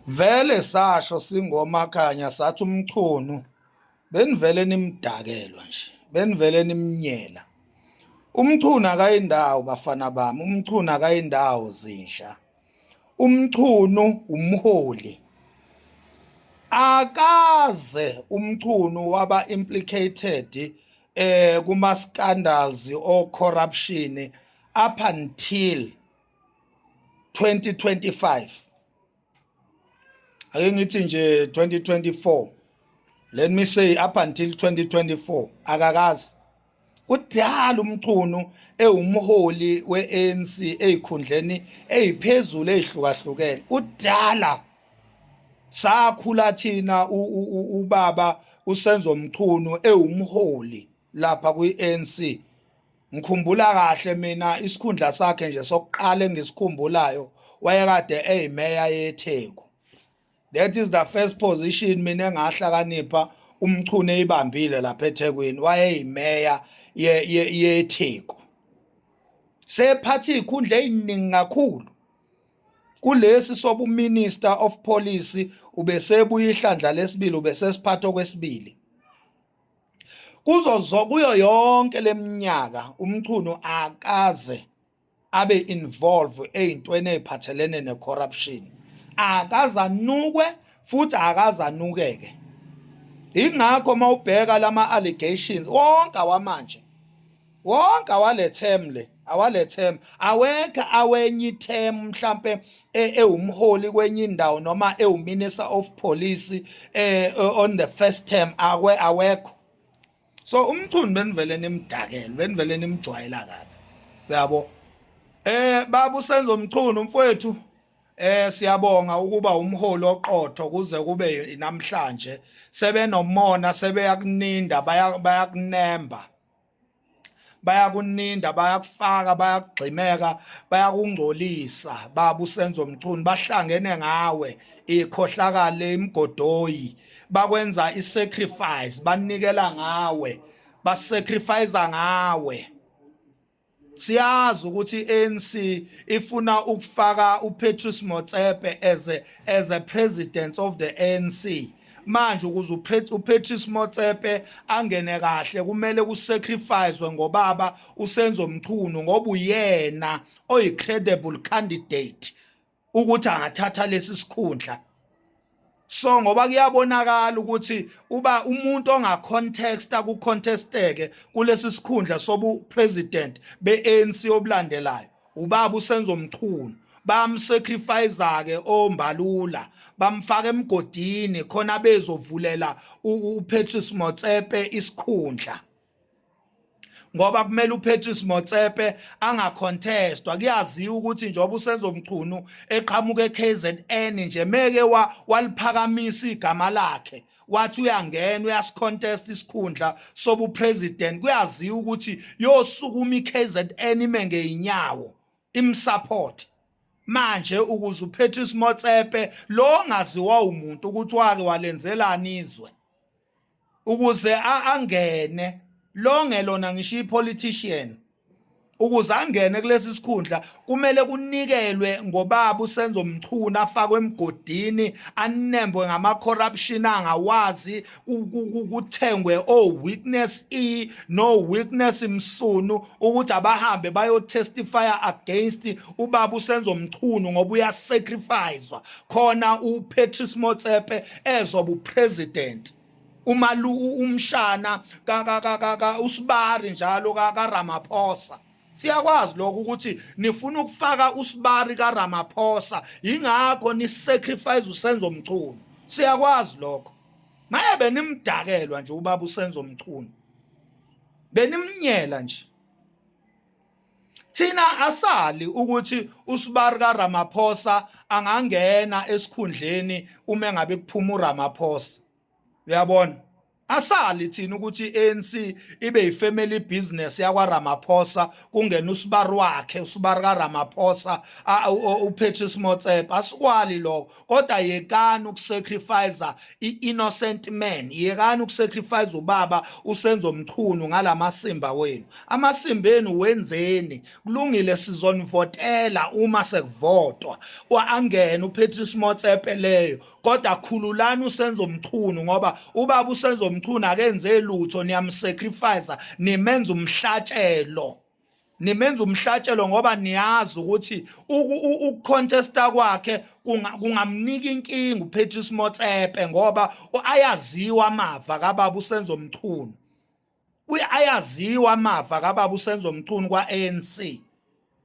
Vele sasho singomakhanya sathi umchunu benivele nimdakelwa nje benivele nimnyela. Umchunu akayindawo bafana bami, umchunu akayindawo zinsha. Umchunu umholi. Akaze umchunu waba implicated kuma scandals or corruption up until 2025. Ake ngithi nje 2024. Let me say up until 2024 akakazi. Kudala umchunu ewumholi weANC ezikhundleni eziphezulu ezihlukahlukene. Kudala sakhula thina ubaba uSenzo Mchunu ewumholi lapha kwiANC. Ngikhumbula kahle mina isikhundla sakhe nje sokuqala engisikhumbulayo wayekade eyimeya yeTheku. That is the first position mina engahlakanipha umchunu eyibambile lapha eThekwini wayeyimeya yeTheku. Sephathi ikhundla eziningi kakhulu. Kulesi sobu Minister of Police ubesebuya ihlandla lesibili ubesesiphatho kwesibili. Kuyo yonke leminyaka umchunu akaze abe involved ezintweni eziphathelene necorruption. Akazanukwe futhi akazanukeke. Ingakho mawubheka lama allegations wonke awamanje wonke awalethemle aweka awenye term mhlambe ewumholi kwenye indawo noma ewuminister of police on the first term awekho. So umchunu benivele nimdakele benivele nimjwayela kabi uyabo. Baba uSenzo Mchunu mfowethu siyabonga ukuba umholi oqotho kuze kube namhlanje sebenomona sebeyakuninda bayakunemba bayakuninda bayakufaka bayakugximeka bayakungcolisa. Baba uSenzo Mchunu bahlangene ngawe ikhohlakale imgodoyi bakwenza isacrifice banikela ngawe basacrifice ngawe. Siyazi ukuthi iANC ifuna ukufaka uPatrice Motsepe as a president of the ANC. Manje ukuze uPatrice Motsepe angene kahle kumele kusacrificewe ngobaba uSenzo Mchunu ngoba uyena oyi-credible candidate ukuthi angathatha lesi sikhundla. So ngoba kuyabonakala ukuthi uba umuntu ongacontexta kucontesteke kulesi sikhundla sobu president beANC obulandelayo ubaba uSenzo Mchunu bamsacrifice ke ombalula bamfaka emgodini khona bezovulela uPatrice Motsepe isikhundla. Ngoba kumele uPatrice Motsepe angacontestwa kuyaziwa ukuthi njengoba uSenzo Mchunu eqhamuka eKZN nje meke waliphakamisa igama lakhe wathi uyangena uyasicontest isikhundla sobu president kuyaziwa ukuthi yosukuma iKZN imenge inyawo imsupport. Manje ukuze uPatrice Motsepe lo ngaziwa umuntu ukuthi wake walenzelani izwe ukuze angene lo ngelona ngisho ipolitician ukuze angene kulesi sikhundla kumele kunikelwe ngobaba uSenzo Mchunu afakwe emgodini anembwe ngama corruption angawazi kuthengwe weakness no weakness imsunu ukuthi abahambe bayotestify against ubaba uSenzo Mchunu ngoba uyasacrificewa khona uPatrice Motsepe ezoba upresident. Umshana uSibari njalo kaRamaphosa. Siyakwazi lokho ukuthi nifuna ukufaka uSibari kaRamaphosa ingakho nisacrifice uSenzo Mchunu. Siyakwazi lokho. Maye benimdakelwa nje ubaba uSenzo Mchunu. Benimnyela nje. Thina asali ukuthi uSibari kaRamaphosa angangena esikhundleni uma ngabe kuphuma uRamaphosa. Uyabona asali thina ukuthi ANC ibe yifamily business yakwa Ramaphosa kungena usibari wakhe usibari kaRamaphosa uPatrice Motsepe asikwali lokho kodwa yekani ukusacrifice innocent man yekani ukusacrifice ubaba uSenzo Mchunu ngalamasimba wenu amasimba enu wenzeni kulungile sizonivotela uma sekuvotwa angene uPatrice Motsepe leyo kodwa khululani uSenzo Mchunu ngoba ubaba uSenzo Mchunu akenze lutho niyamsacrifice nimenza umhlatshelo ngoba niyazi ukuthi ukucontesta kwakhe kungamnika inkingi uPatrice Motsepe ngoba ayaziwa amava kababa uSenzo Mchunu ayaziwa amava kababa uSenzo Mchunu kwa-ANC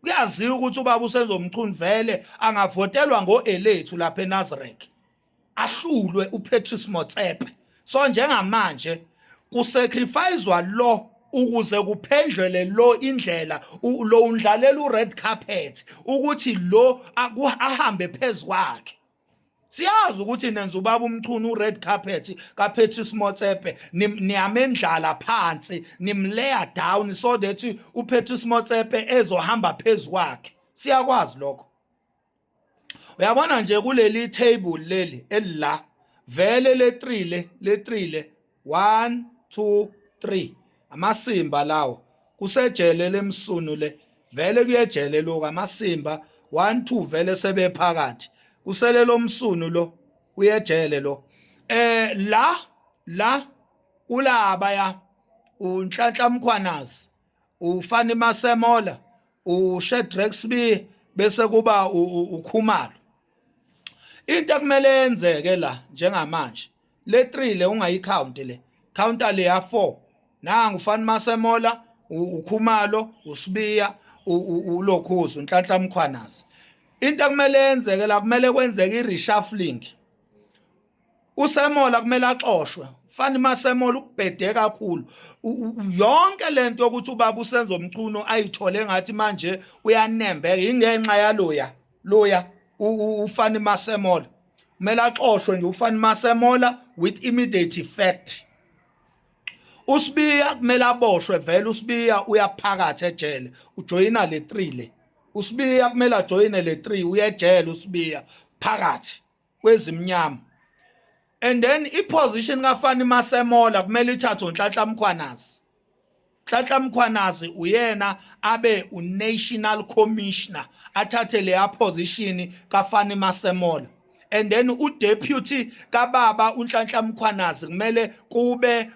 kuyaziwa ukuthi ubaba uSenzo Mchunu vele angavotelwa ngo-elethu lapha eNazareth ahlulwe uPatrice Motsepe so njengamanje kusacrificewa lo ukuze kuphendlele lo indlela lo undlalela ured carpet ukuthi lo ahambe phezukwakhe siyazi ukuthi nenza ubaba uMchunu ured carpet kaPatrice Motsepe niyamendlala phansi nimlayer down so that uPatrice Motsepe ezohamba phezukwakhe siyakwazi lokho uyabona nje kuleli table leli elila vele le 3 1 2 3 amasimba lawo kusejele lemsunu le vele kuyejele lokho amasimba 1 2 vele sebephakathi kusele lo msunu lo uyejele lo la ulaba ya uNhlanhla Mkhwanazi uFani Masemola uShadrack Sibie bese kuba uKhumalo into ekumele yenzeke la njengamanje le 3 le ungayicount le counter le ya 4 nanga uFani Masemola uKhumalo uSibiya uLokhozi uNhlanhla Mkhwanazi into ekumele yenzeke la kumele kwenzeke ireshuffling uSemola kumele axoshwe Fani Masemola ukubhede kakhulu yonke lento yokuthi ubaba uSenzo Mchunu ayithole ngathi manje uyanembeka ingenxa yaloya uFani Masemola kumele axoshwe nje uFani Masemola with immediate effect uSibiya kumele aboshwe vele uSibiya uyaphakathi ejele ujoyina le 3 le uSibiya kumele ajoyine le 3 uyejele uSibiya phakathi kwezimnyama and then iposition kaFani Masemola kumele ithathwe uNhlanhla Mkhwanazi Nhlanhla Mkhwanazi uyena abe uNational Commissioner athathe le position kaFani Masemola and then uDeputy kababa uNhlanhla Mkhwanazi kumele kube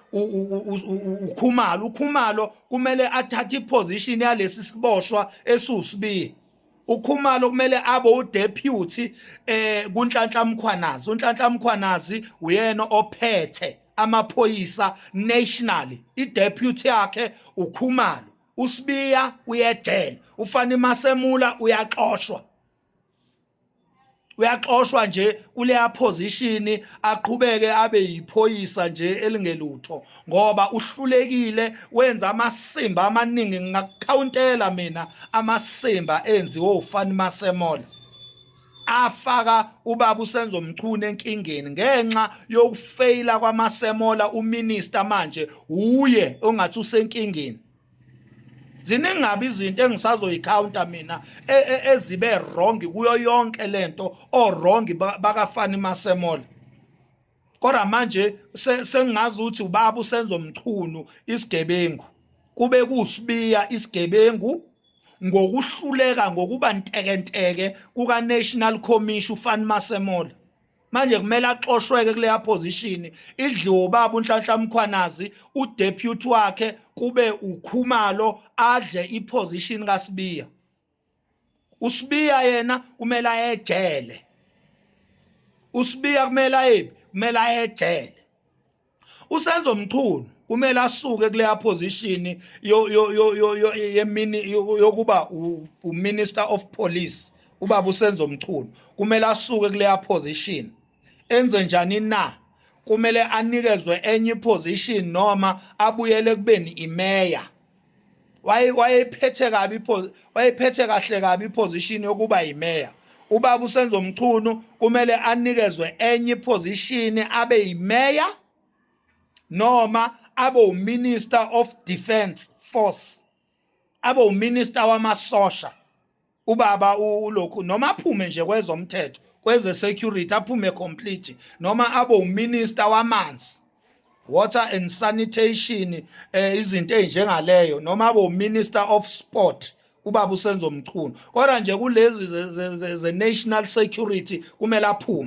uKhumalo kumele athathe iposition yalesi siboshwa esusibiye uKhumalo kumele abe uDeputy kuNhlanhla Mkhwanazi uNhlanhla Mkhwanazi uyena ophethe amaphoyisa nationally ideputy yakhe uKhumalo uSibiya uyejele uFani Masemula uyaxoshwa nje kuleya position aqhubeke abe yiphoyisa nje elingelutho ngoba uhlulekile wenza amasimba amaningi ngakukountela mina amasimba enziwe uFani Masemola afaka ubaba uSenzo Mchunu enkingeni ngenxa yokufaila kwaMasemola uminister manje uye ongathi usenkingeni ziningabi izinto engisazoyicounter mina ezibe wrong kuyo yonke lento wrong bakaFani Masemola kodwa manje sengazi ukuthi ubaba uSenzo Mchunu isigebengu kube kuSibiya isigebengu ngokuhluleka ngokuba ntekenteke kuka National Commission uFani Masemola manje kumele axoshweke kuleya position idliwe ubaba uNhlanhla Mkhwanazi uDeputy wakhe kube uKhumalo adle iposition kaSibiya uSibiya yena kumele ayejele uSibiya kumele ayejele uSenzo Mchunu kumele asuke kuleya position yokuba uMinister of Police ubaba uSenzo Mchunu kumele asuke kuleya position enze njani na kumele anikezwe enye position noma abuyele kubeni imeya wayephethe kahle kabi iposition yokuba imeya ubaba uSenzo Mchunu kumele anikezwe enye position abe imeya noma abe uminister of defense force, abe uminister wamasosha ubaba ulokhu, noma aphume nje kwezomthetho kweze security aphume complete, noma abe uminister wamanzi, water and sanitation, izinto ezinjengaleyo, noma abe uminister of sport ubaba uSenzo Mchunu. Kodwa nje kulezi ze national security kumele aphume.